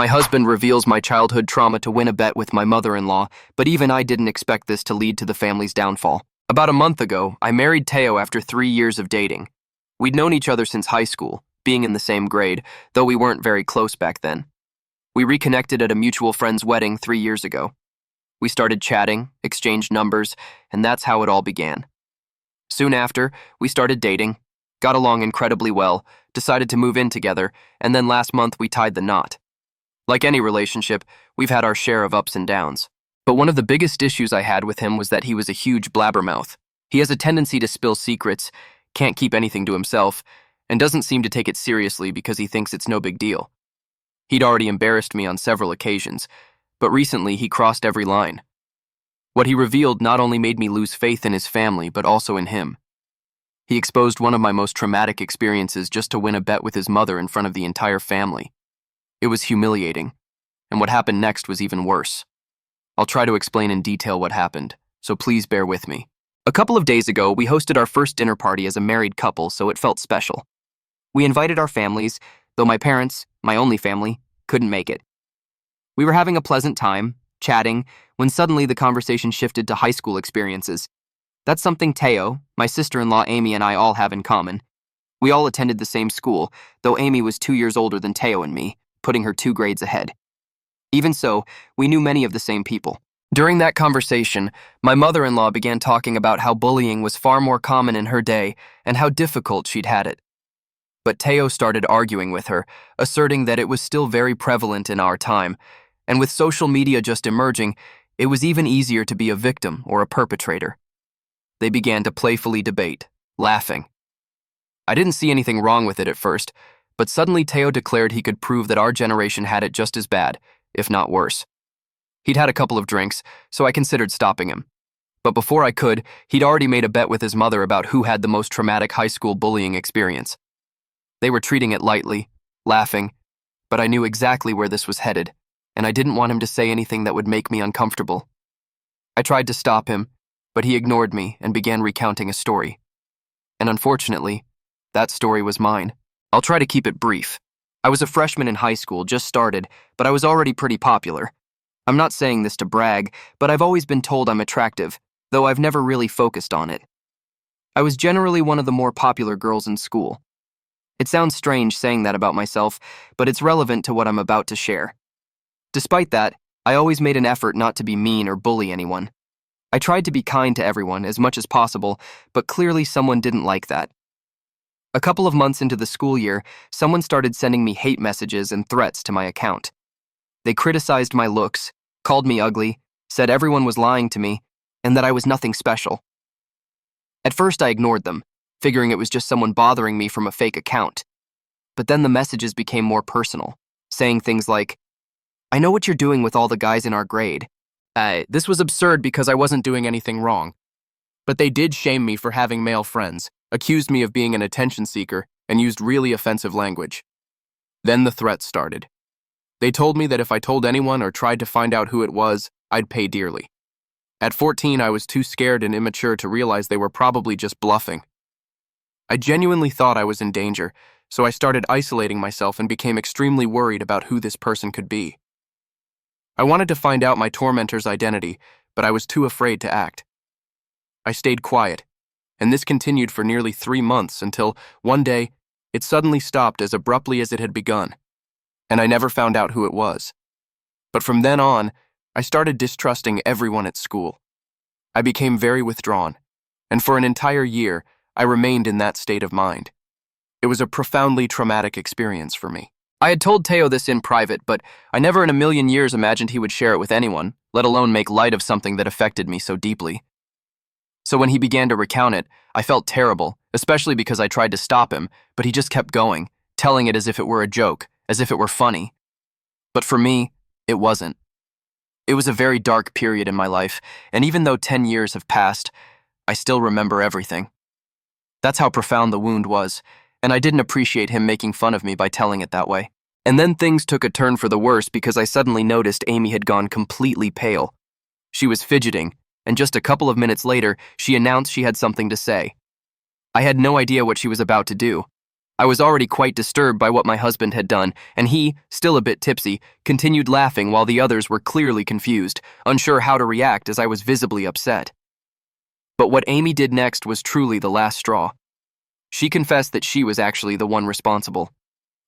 My husband reveals my childhood trauma to win a bet with my mother-in-law, but even I didn't expect this to lead to the family's downfall. About a month ago, I married Teo after 3 years of dating. We'd known each other since high school, being in the same grade, though we weren't very close back then. We reconnected at a mutual friend's wedding 3 years ago. We started chatting, exchanged numbers, and that's how it all began. Soon after, we started dating, got along incredibly well, decided to move in together, and then last month we tied the knot. Like any relationship, we've had our share of ups and downs. But one of the biggest issues I had with him was that he was a huge blabbermouth. He has a tendency to spill secrets, can't keep anything to himself, and doesn't seem to take it seriously because he thinks it's no big deal. He'd already embarrassed me on several occasions, but recently he crossed every line. What he revealed not only made me lose faith in his family, but also in him. He exposed one of my most traumatic experiences just to win a bet with his mother in front of the entire family. It was humiliating, and what happened next was even worse. I'll try to explain in detail what happened, so please bear with me. A couple of days ago, we hosted our first dinner party as a married couple, so it felt special. We invited our families, though my parents, my only family, couldn't make it. We were having a pleasant time, chatting, when suddenly the conversation shifted to high school experiences. That's something Teo, my sister-in-law Amy, and I all have in common. We all attended the same school, though Amy was 2 years older than Teo and me, putting her 2 grades ahead. Even so, we knew many of the same people. During that conversation, my mother-in-law began talking about how bullying was far more common in her day and how difficult she'd had it. But Teo started arguing with her, asserting that it was still very prevalent in our time, and with social media just emerging, it was even easier to be a victim or a perpetrator. They began to playfully debate, laughing. I didn't see anything wrong with it at first, but suddenly Teo declared he could prove that our generation had it just as bad, if not worse. He'd had a couple of drinks, so I considered stopping him. But before I could, he'd already made a bet with his mother about who had the most traumatic high school bullying experience. They were treating it lightly, laughing, but I knew exactly where this was headed, and I didn't want him to say anything that would make me uncomfortable. I tried to stop him, but he ignored me and began recounting a story. And unfortunately, that story was mine. I'll try to keep it brief. I was a freshman in high school, just started, but I was already pretty popular. I'm not saying this to brag, but I've always been told I'm attractive, though I've never really focused on it. I was generally one of the more popular girls in school. It sounds strange saying that about myself, but it's relevant to what I'm about to share. Despite that, I always made an effort not to be mean or bully anyone. I tried to be kind to everyone as much as possible, but clearly someone didn't like that. A couple of months into the school year, someone started sending me hate messages and threats to my account. They criticized my looks, called me ugly, said everyone was lying to me, and that I was nothing special. At first I ignored them, figuring it was just someone bothering me from a fake account. But then the messages became more personal, saying things like, "I know what you're doing with all the guys in our grade." This was absurd because I wasn't doing anything wrong. But they did shame me for having male friends, accused me of being an attention seeker, and used really offensive language. Then the threats started. They told me that if I told anyone or tried to find out who it was, I'd pay dearly. At 14, I was too scared and immature to realize they were probably just bluffing. I genuinely thought I was in danger, so I started isolating myself and became extremely worried about who this person could be. I wanted to find out my tormentor's identity, but I was too afraid to act. I stayed quiet, and this continued for nearly 3 months until, one day, it suddenly stopped as abruptly as it had begun, and I never found out who it was. But from then on, I started distrusting everyone at school. I became very withdrawn, and for an entire year, I remained in that state of mind. It was a profoundly traumatic experience for me. I had told Teo this in private, but I never in a million years imagined he would share it with anyone, let alone make light of something that affected me so deeply. So when he began to recount it, I felt terrible, especially because I tried to stop him, but he just kept going, telling it as if it were a joke, as if it were funny. But for me, it wasn't. It was a very dark period in my life, and even though 10 years have passed, I still remember everything. That's how profound the wound was, and I didn't appreciate him making fun of me by telling it that way. And then things took a turn for the worse because I suddenly noticed Amy had gone completely pale. She was fidgeting, and just a couple of minutes later, she announced she had something to say. I had no idea what she was about to do. I was already quite disturbed by what my husband had done, and he, still a bit tipsy, continued laughing while the others were clearly confused, unsure how to react as I was visibly upset. But what Amy did next was truly the last straw. She confessed that she was actually the one responsible.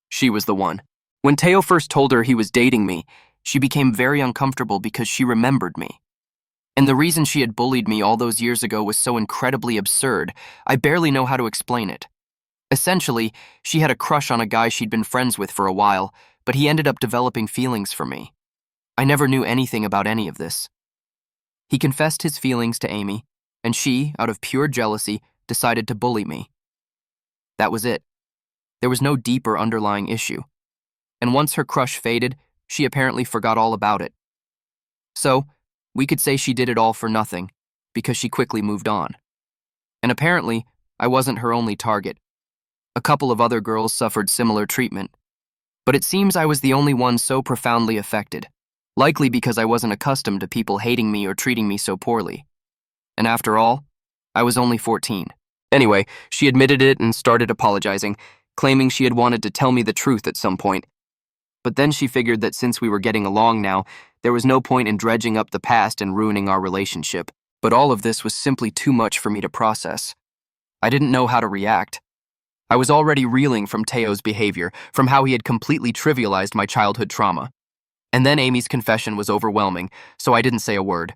She was the one. When Teo first told her he was dating me, she became very uncomfortable because she remembered me. And the reason she had bullied me all those years ago was so incredibly absurd, I barely know how to explain it. Essentially, she had a crush on a guy she'd been friends with for a while, but he ended up developing feelings for me. I never knew anything about any of this. He confessed his feelings to Amy, and she, out of pure jealousy, decided to bully me. That was it. There was no deeper underlying issue. And once her crush faded, she apparently forgot all about it. So, we could say she did it all for nothing, because she quickly moved on. And apparently, I wasn't her only target. A couple of other girls suffered similar treatment. But it seems I was the only one so profoundly affected, likely because I wasn't accustomed to people hating me or treating me so poorly. And after all, I was only 14. Anyway, she admitted it and started apologizing, claiming she had wanted to tell me the truth at some point. But then she figured that since we were getting along now, there was no point in dredging up the past and ruining our relationship. But all of this was simply too much for me to process. I didn't know how to react. I was already reeling from Teo's behavior, from how he had completely trivialized my childhood trauma. And then Amy's confession was overwhelming, so I didn't say a word.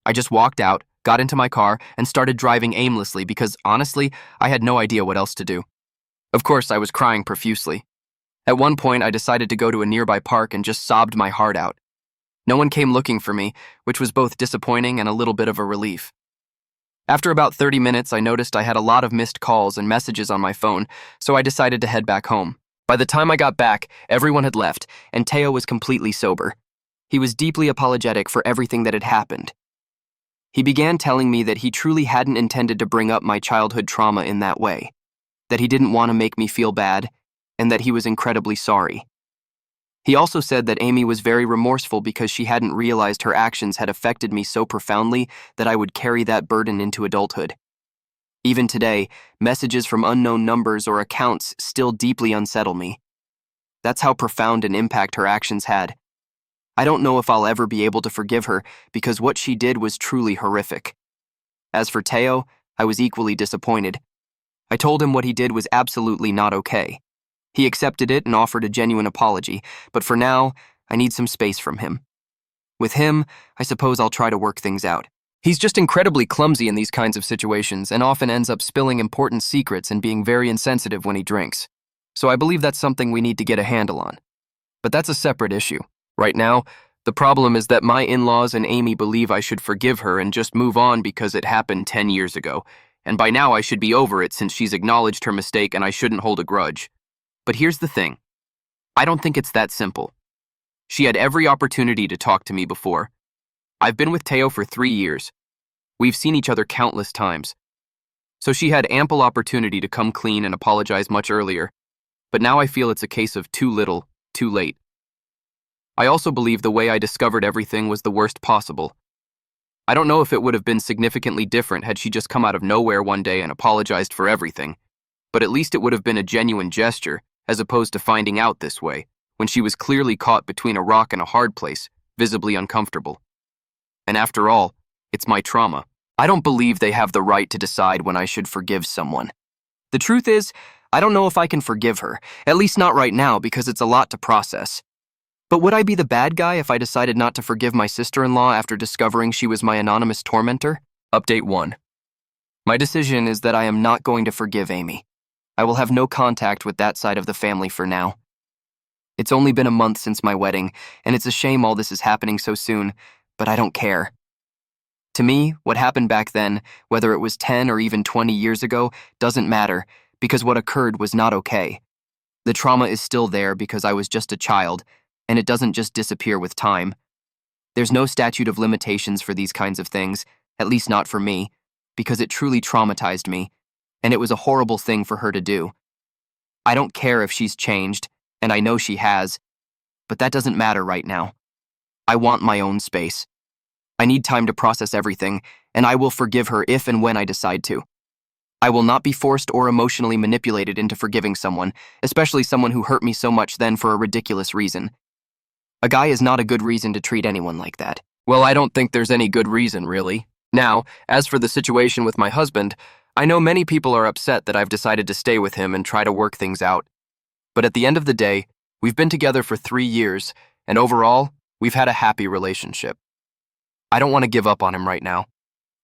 I just walked out, got into my car, and started driving aimlessly because, honestly, I had no idea what else to do. Of course, I was crying profusely. At one point, I decided to go to a nearby park and just sobbed my heart out. No one came looking for me, which was both disappointing and a little bit of a relief. After about 30 minutes, I noticed I had a lot of missed calls and messages on my phone, so I decided to head back home. By the time I got back, everyone had left, and Teo was completely sober. He was deeply apologetic for everything that had happened. He began telling me that he truly hadn't intended to bring up my childhood trauma in that way, that he didn't want to make me feel bad, and that he was incredibly sorry. He also said that Amy was very remorseful because she hadn't realized her actions had affected me so profoundly that I would carry that burden into adulthood. Even today, messages from unknown numbers or accounts still deeply unsettle me. That's how profound an impact her actions had. I don't know if I'll ever be able to forgive her because what she did was truly horrific. As for Teo, I was equally disappointed. I told him what he did was absolutely not okay. He accepted it and offered a genuine apology, but for now, I need some space from him. With him, I suppose I'll try to work things out. He's just incredibly clumsy in these kinds of situations and often ends up spilling important secrets and being very insensitive when he drinks. So I believe that's something we need to get a handle on. But that's a separate issue. Right now, the problem is that my in-laws and Amy believe I should forgive her and just move on because it happened 10 years ago, and by now I should be over it since she's acknowledged her mistake and I shouldn't hold a grudge. But here's the thing. I don't think it's that simple. She had every opportunity to talk to me before. I've been with Teo for 3 years. We've seen each other countless times. So she had ample opportunity to come clean and apologize much earlier. But now I feel it's a case of too little, too late. I also believe the way I discovered everything was the worst possible. I don't know if it would have been significantly different had she just come out of nowhere one day and apologized for everything, but at least it would have been a genuine gesture, as opposed to finding out this way, when she was clearly caught between a rock and a hard place, visibly uncomfortable. And after all, it's my trauma. I don't believe they have the right to decide when I should forgive someone. The truth is, I don't know if I can forgive her, at least not right now because it's a lot to process. But would I be the bad guy if I decided not to forgive my sister-in-law after discovering she was my anonymous tormentor? Update 1. My decision is that I am not going to forgive Amy. I will have no contact with that side of the family for now. It's only been a month since my wedding, and it's a shame all this is happening so soon, but I don't care. To me, what happened back then, whether it was 10 or even 20 years ago, doesn't matter, because what occurred was not okay. The trauma is still there because I was just a child, and it doesn't just disappear with time. There's no statute of limitations for these kinds of things, at least not for me, because it truly traumatized me, and it was a horrible thing for her to do. I don't care if she's changed, and I know she has, but that doesn't matter right now. I want my own space. I need time to process everything, and I will forgive her if and when I decide to. I will not be forced or emotionally manipulated into forgiving someone, especially someone who hurt me so much then for a ridiculous reason. A guy is not a good reason to treat anyone like that. Well, I don't think there's any good reason, really. Now, as for the situation with my husband, I know many people are upset that I've decided to stay with him and try to work things out. But at the end of the day, we've been together for 3 years, and overall, we've had a happy relationship. I don't want to give up on him right now.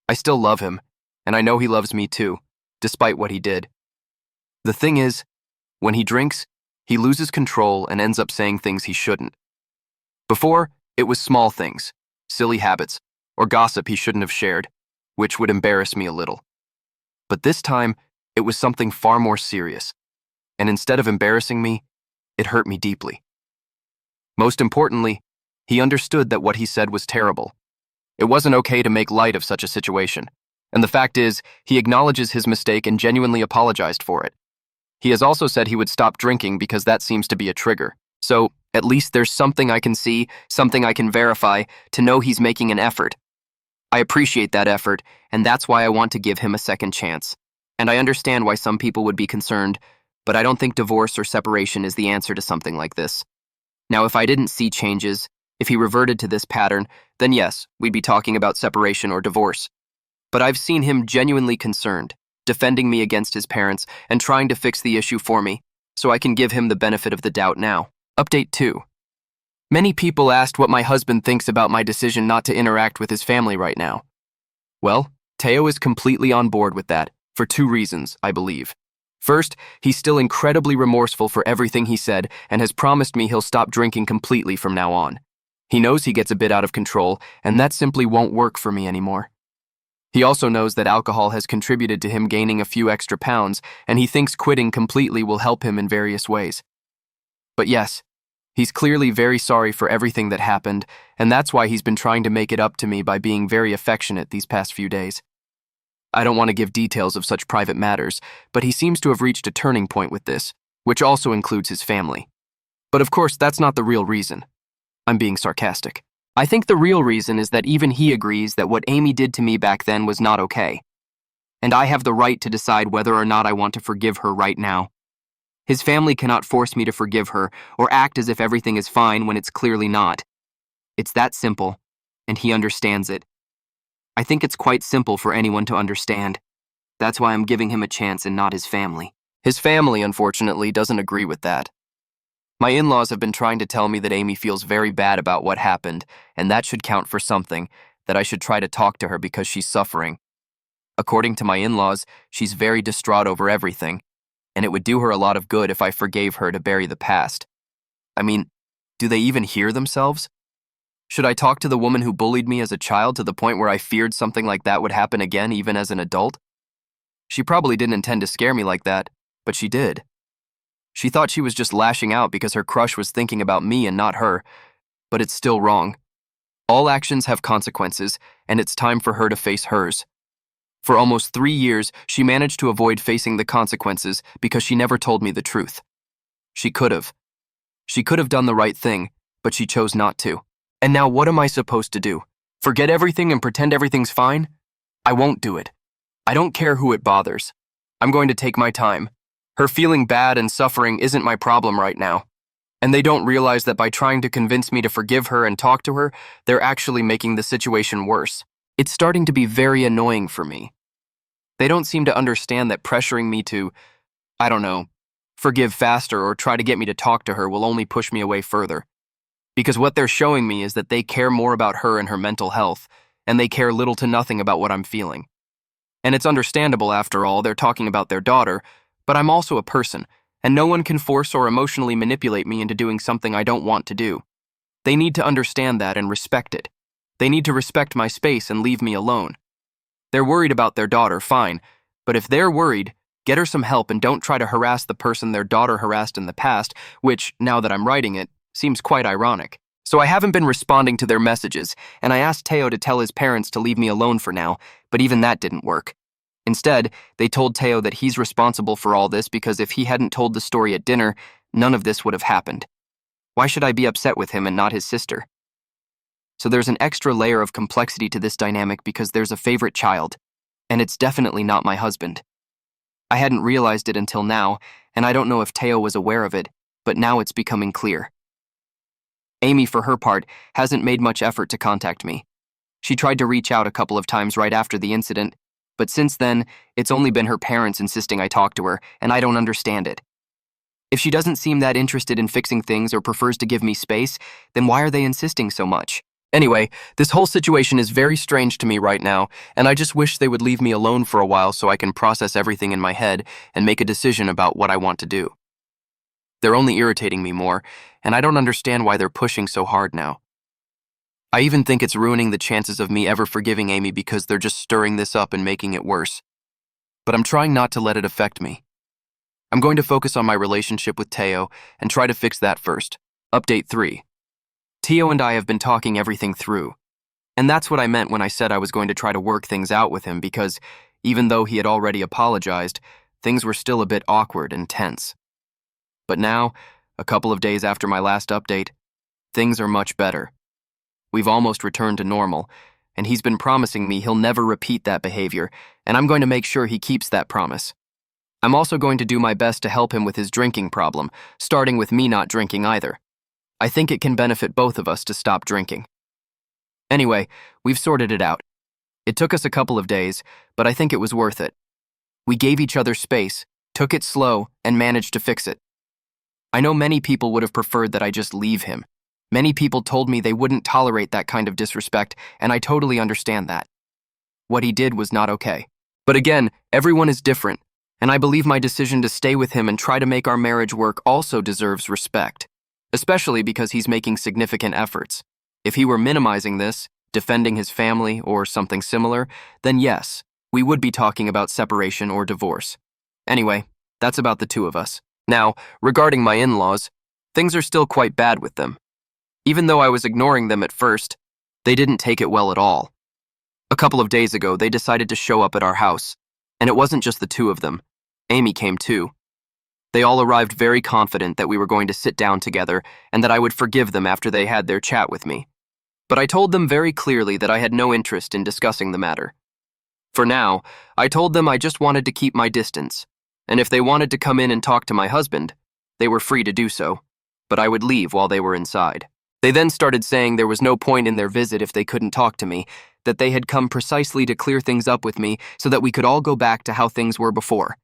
I still love him, and I know he loves me too, despite what he did. The thing is, when he drinks, he loses control and ends up saying things he shouldn't. Before, it was small things, silly habits, or gossip he shouldn't have shared, which would embarrass me a little. But this time, it was something far more serious, and instead of embarrassing me, it hurt me deeply. Most importantly, he understood that what he said was terrible. It wasn't okay to make light of such a situation, and the fact is, he acknowledges his mistake and genuinely apologized for it. He has also said he would stop drinking because that seems to be a trigger. So, at least there's something I can see, something I can verify, to know he's making an effort. I appreciate that effort, and that's why I want to give him a second chance. And I understand why some people would be concerned, but I don't think divorce or separation is the answer to something like this. Now, if I didn't see changes, if he reverted to this pattern, then yes, we'd be talking about separation or divorce. But I've seen him genuinely concerned, defending me against his parents and trying to fix the issue for me, so I can give him the benefit of the doubt now. Update 2. Many people asked what my husband thinks about my decision not to interact with his family right now. Well, Teo is completely on board with that, for 2 reasons, I believe. First, he's still incredibly remorseful for everything he said and has promised me he'll stop drinking completely from now on. He knows he gets a bit out of control, and that simply won't work for me anymore. He also knows that alcohol has contributed to him gaining a few extra pounds, and he thinks quitting completely will help him in various ways. But yes, he's clearly very sorry for everything that happened, and that's why he's been trying to make it up to me by being very affectionate these past few days. I don't want to give details of such private matters, but he seems to have reached a turning point with this, which also includes his family. But of course, that's not the real reason. I'm being sarcastic. I think the real reason is that even he agrees that what Amy did to me back then was not okay. And I have the right to decide whether or not I want to forgive her right now. His family cannot force me to forgive her or act as if everything is fine when it's clearly not. It's that simple, and he understands it. I think it's quite simple for anyone to understand. That's why I'm giving him a chance and not his family. His family, unfortunately, doesn't agree with that. My in-laws have been trying to tell me that Amy feels very bad about what happened, and that should count for something, that I should try to talk to her because she's suffering. According to my in-laws, she's very distraught over everything, and it would do her a lot of good if I forgave her to bury the past. I mean, do they even hear themselves? Should I talk to the woman who bullied me as a child to the point where I feared something like that would happen again even as an adult? She probably didn't intend to scare me like that, but she did. She thought she was just lashing out because her crush was thinking about me and not her, but it's still wrong. All actions have consequences, and it's time for her to face hers. For almost 3 years, she managed to avoid facing the consequences because she never told me the truth. She could have. She could have done the right thing, but she chose not to. And now what am I supposed to do? Forget everything and pretend everything's fine? I won't do it. I don't care who it bothers. I'm going to take my time. Her feeling bad and suffering isn't my problem right now. And they don't realize that by trying to convince me to forgive her and talk to her, they're actually making the situation worse. It's starting to be very annoying for me. They don't seem to understand that pressuring me to, I don't know, forgive faster or try to get me to talk to her will only push me away further. Because what they're showing me is that they care more about her and her mental health, and they care little to nothing about what I'm feeling. And it's understandable, after all, they're talking about their daughter, but I'm also a person, and no one can force or emotionally manipulate me into doing something I don't want to do. They need to understand that and respect it. They need to respect my space and leave me alone. They're worried about their daughter, fine, but if they're worried, get her some help and don't try to harass the person their daughter harassed in the past, which, now that I'm writing it, seems quite ironic. So I haven't been responding to their messages, and I asked Teo to tell his parents to leave me alone for now, but even that didn't work. Instead, they told Teo that he's responsible for all this because if he hadn't told the story at dinner, none of this would have happened. Why should I be upset with him and not his sister? So there's an extra layer of complexity to this dynamic because there's a favorite child, and it's definitely not my husband. I hadn't realized it until now, and I don't know if Teo was aware of it, but now it's becoming clear. Amy, for her part, hasn't made much effort to contact me. She tried to reach out a couple of times right after the incident, but since then, it's only been her parents insisting I talk to her, and I don't understand it. If she doesn't seem that interested in fixing things or prefers to give me space, then why are they insisting so much? Anyway, this whole situation is very strange to me right now, and I just wish they would leave me alone for a while so I can process everything in my head and make a decision about what I want to do. They're only irritating me more, and I don't understand why they're pushing so hard now. I even think it's ruining the chances of me ever forgiving Amy because they're just stirring this up and making it worse. But I'm trying not to let it affect me. I'm going to focus on my relationship with Teo and try to fix that first. Update 3. Teo and I have been talking everything through. And that's what I meant when I said I was going to try to work things out with him because, even though he had already apologized, things were still a bit awkward and tense. But now, a couple of days after my last update, things are much better. We've almost returned to normal, and he's been promising me he'll never repeat that behavior, and I'm going to make sure he keeps that promise. I'm also going to do my best to help him with his drinking problem, starting with me not drinking either. I think it can benefit both of us to stop drinking. Anyway, we've sorted it out. It took us a couple of days, but I think it was worth it. We gave each other space, took it slow, and managed to fix it. I know many people would have preferred that I just leave him. Many people told me they wouldn't tolerate that kind of disrespect, and I totally understand that. What he did was not okay. But again, everyone is different, and I believe my decision to stay with him and try to make our marriage work also deserves respect, especially because he's making significant efforts. If he were minimizing this, defending his family, or something similar, then yes, we would be talking about separation or divorce. Anyway, that's about the two of us. Now, regarding my in-laws, things are still quite bad with them. Even though I was ignoring them at first, they didn't take it well at all. A couple of days ago, they decided to show up at our house, and it wasn't just the two of them. Amy came too. They all arrived very confident that we were going to sit down together and that I would forgive them after they had their chat with me. But I told them very clearly that I had no interest in discussing the matter. For now, I told them I just wanted to keep my distance, and if they wanted to come in and talk to my husband, they were free to do so, but I would leave while they were inside. They then started saying there was no point in their visit if they couldn't talk to me, that they had come precisely to clear things up with me so that we could all go back to how things were before.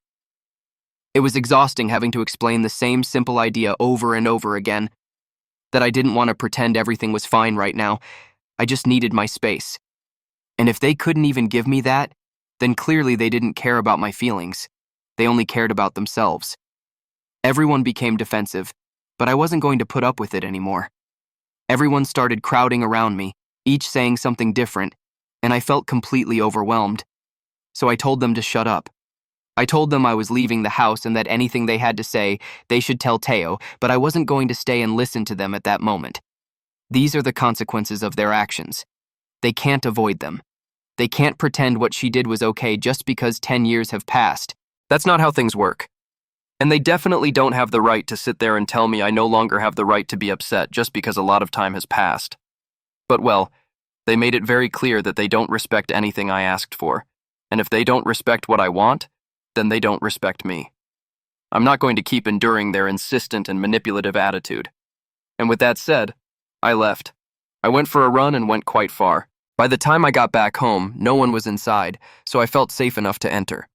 It was exhausting having to explain the same simple idea over and over again, that I didn't want to pretend everything was fine right now. I just needed my space. And if they couldn't even give me that, then clearly they didn't care about my feelings. They only cared about themselves. Everyone became defensive, but I wasn't going to put up with it anymore. Everyone started crowding around me, each saying something different, and I felt completely overwhelmed. So I told them to shut up. I told them I was leaving the house and that anything they had to say, they should tell Teo, but I wasn't going to stay and listen to them at that moment. These are the consequences of their actions. They can't avoid them. They can't pretend what she did was okay just because 10 years have passed. That's not how things work. And they definitely don't have the right to sit there and tell me I no longer have the right to be upset just because a lot of time has passed. But well, they made it very clear that they don't respect anything I asked for. And if they don't respect what I want, then they don't respect me. I'm not going to keep enduring their insistent and manipulative attitude. And with that said, I left. I went for a run and went quite far. By the time I got back home, no one was inside, so I felt safe enough to enter.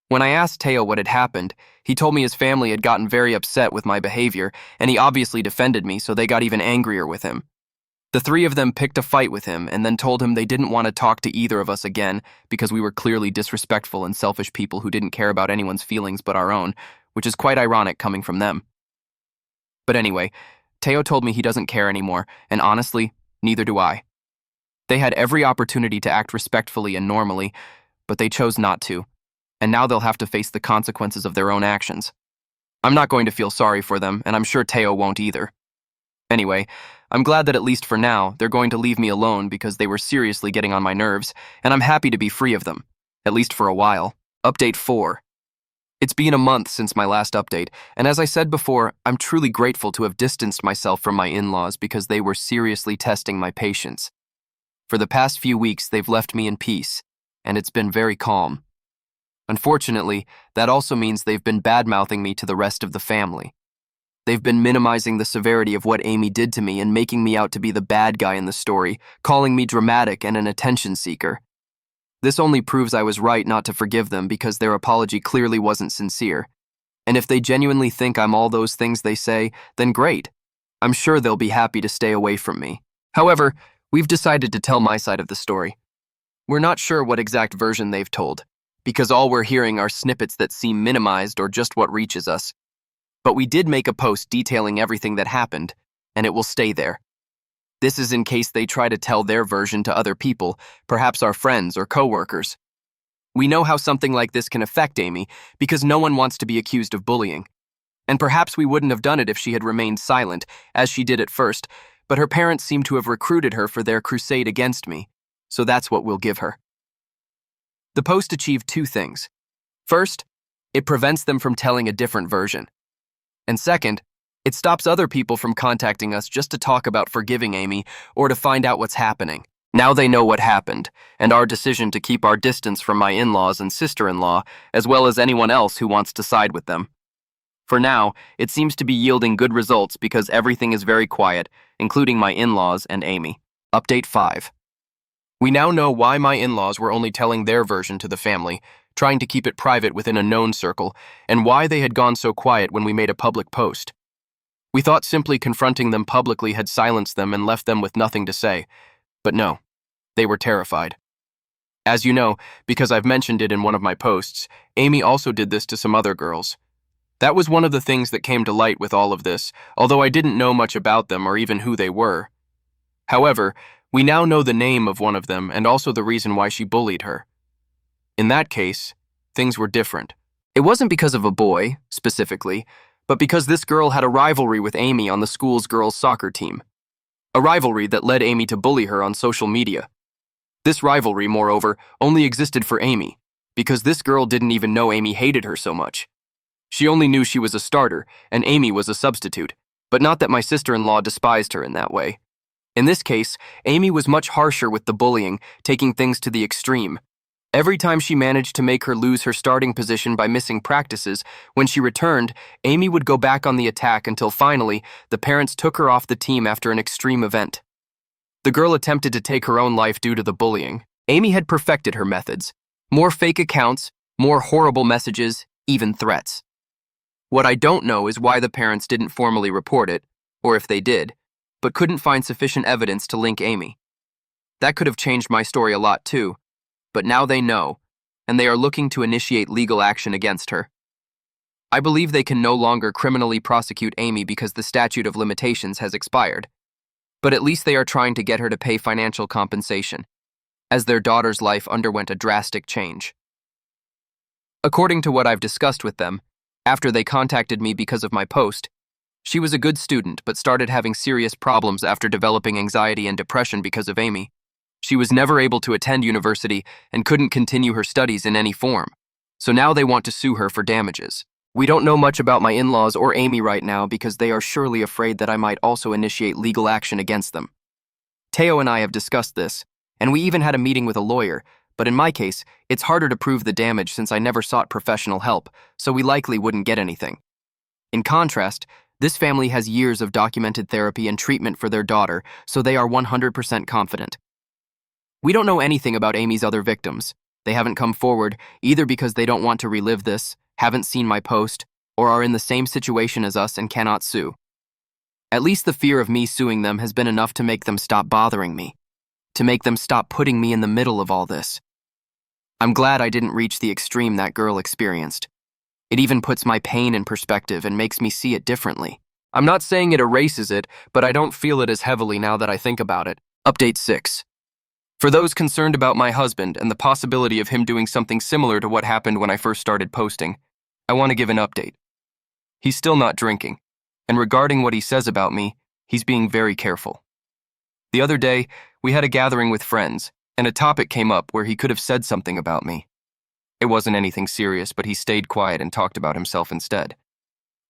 When I asked Teo what had happened, he told me his family had gotten very upset with my behavior, and he obviously defended me, so they got even angrier with him. The three of them picked a fight with him and then told him they didn't want to talk to either of us again because we were clearly disrespectful and selfish people who didn't care about anyone's feelings but our own, which is quite ironic coming from them. But anyway, Teo told me he doesn't care anymore, and honestly, neither do I. They had every opportunity to act respectfully and normally, but they chose not to, and now they'll have to face the consequences of their own actions. I'm not going to feel sorry for them, and I'm sure Teo won't either. Anyway, I'm glad that at least for now, they're going to leave me alone because they were seriously getting on my nerves, and I'm happy to be free of them, at least for a while. Update 4. It's been a month since my last update, and as I said before, I'm truly grateful to have distanced myself from my in-laws because they were seriously testing my patience. For the past few weeks, they've left me in peace, and it's been very calm. Unfortunately, that also means they've been bad-mouthing me to the rest of the family. They've been minimizing the severity of what Amy did to me and making me out to be the bad guy in the story, calling me dramatic and an attention seeker. This only proves I was right not to forgive them because their apology clearly wasn't sincere. And if they genuinely think I'm all those things they say, then great. I'm sure they'll be happy to stay away from me. However, we've decided to tell my side of the story. We're not sure what exact version they've told, because all we're hearing are snippets that seem minimized or just what reaches us. But we did make a post detailing everything that happened, and it will stay there. This is in case they try to tell their version to other people, perhaps our friends or coworkers. We know how something like this can affect Amy because no one wants to be accused of bullying. And perhaps we wouldn't have done it if she had remained silent, as she did at first, but her parents seem to have recruited her for their crusade against me, so that's what we'll give her. The post achieved two things. First, it prevents them from telling a different version. And second, it stops other people from contacting us just to talk about forgiving Amy or to find out what's happening. Now they know what happened, and our decision to keep our distance from my in-laws and sister-in-law, as well as anyone else who wants to side with them. For now, it seems to be yielding good results because everything is very quiet, including my in-laws and Amy. Update 5. We now know why my in-laws were only telling their version to the family, trying to keep it private within a known circle, and why they had gone so quiet when we made a public post. We thought simply confronting them publicly had silenced them and left them with nothing to say, but no, they were terrified. As you know, because I've mentioned it in one of my posts, Amy also did this to some other girls. That was one of the things that came to light with all of this, although I didn't know much about them or even who they were. However, we now know the name of one of them and also the reason why she bullied her. In that case, things were different. It wasn't because of a boy, specifically, but because this girl had a rivalry with Amy on the school's girls' soccer team. A rivalry that led Amy to bully her on social media. This rivalry, moreover, only existed for Amy, because this girl didn't even know Amy hated her so much. She only knew she was a starter, and Amy was a substitute, but not that my sister-in-law despised her in that way. In this case, Amy was much harsher with the bullying, taking things to the extreme. Every time she managed to make her lose her starting position by missing practices, when she returned, Amy would go back on the attack until finally, the parents took her off the team after an extreme event. The girl attempted to take her own life due to the bullying. Amy had perfected her methods. More fake accounts, more horrible messages, even threats. What I don't know is why the parents didn't formally report it, or if they did, but couldn't find sufficient evidence to link Amy. That could have changed my story a lot too, but now they know, and they are looking to initiate legal action against her. I believe they can no longer criminally prosecute Amy because the statute of limitations has expired, but at least they are trying to get her to pay financial compensation, as their daughter's life underwent a drastic change. According to what I've discussed with them, after they contacted me because of my post, she was a good student but started having serious problems after developing anxiety and depression because of Amy. She was never able to attend university and couldn't continue her studies in any form, so now they want to sue her for damages. We don't know much about my in-laws or Amy right now because they are surely afraid that I might also initiate legal action against them. Teo and I have discussed this, and we even had a meeting with a lawyer, but in my case, it's harder to prove the damage since I never sought professional help, so we likely wouldn't get anything. In contrast, this family has years of documented therapy and treatment for their daughter, so they are 100% confident. We don't know anything about Amy's other victims. They haven't come forward, either because they don't want to relive this, haven't seen my post, or are in the same situation as us and cannot sue. At least the fear of me suing them has been enough to make them stop bothering me, to make them stop putting me in the middle of all this. I'm glad I didn't reach the extreme that girl experienced. It even puts my pain in perspective and makes me see it differently. I'm not saying it erases it, but I don't feel it as heavily now that I think about it. Update 6. For those concerned about my husband and the possibility of him doing something similar to what happened when I first started posting, I want to give an update. He's still not drinking, and regarding what he says about me, he's being very careful. The other day, we had a gathering with friends, and a topic came up where he could have said something about me. It wasn't anything serious, but he stayed quiet and talked about himself instead.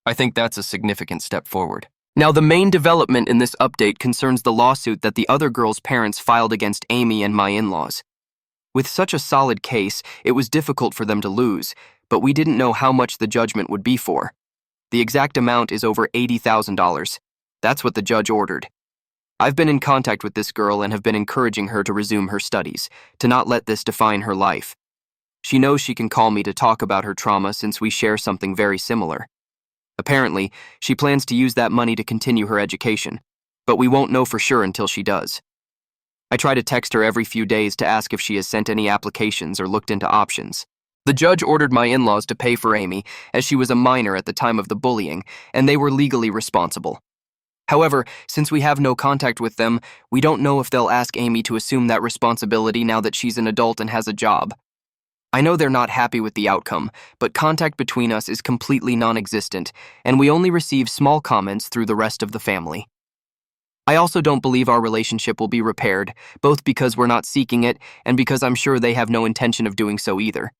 I think that's a significant step forward. Now, the main development in this update concerns the lawsuit that the other girl's parents filed against Amy and my in-laws. With such a solid case, it was difficult for them to lose, but we didn't know how much the judgment would be for. The exact amount is over $80,000. That's what the judge ordered. I've been in contact with this girl and have been encouraging her to resume her studies, to not let this define her life. She knows she can call me to talk about her trauma since we share something very similar. Apparently, she plans to use that money to continue her education, but we won't know for sure until she does. I try to text her every few days to ask if she has sent any applications or looked into options. The judge ordered my in-laws to pay for Amy, as she was a minor at the time of the bullying, and they were legally responsible. However, since we have no contact with them, we don't know if they'll ask Amy to assume that responsibility now that she's an adult and has a job. I know they're not happy with the outcome, but contact between us is completely non-existent, and we only receive small comments through the rest of the family. I also don't believe our relationship will be repaired, both because we're not seeking it and because I'm sure they have no intention of doing so either.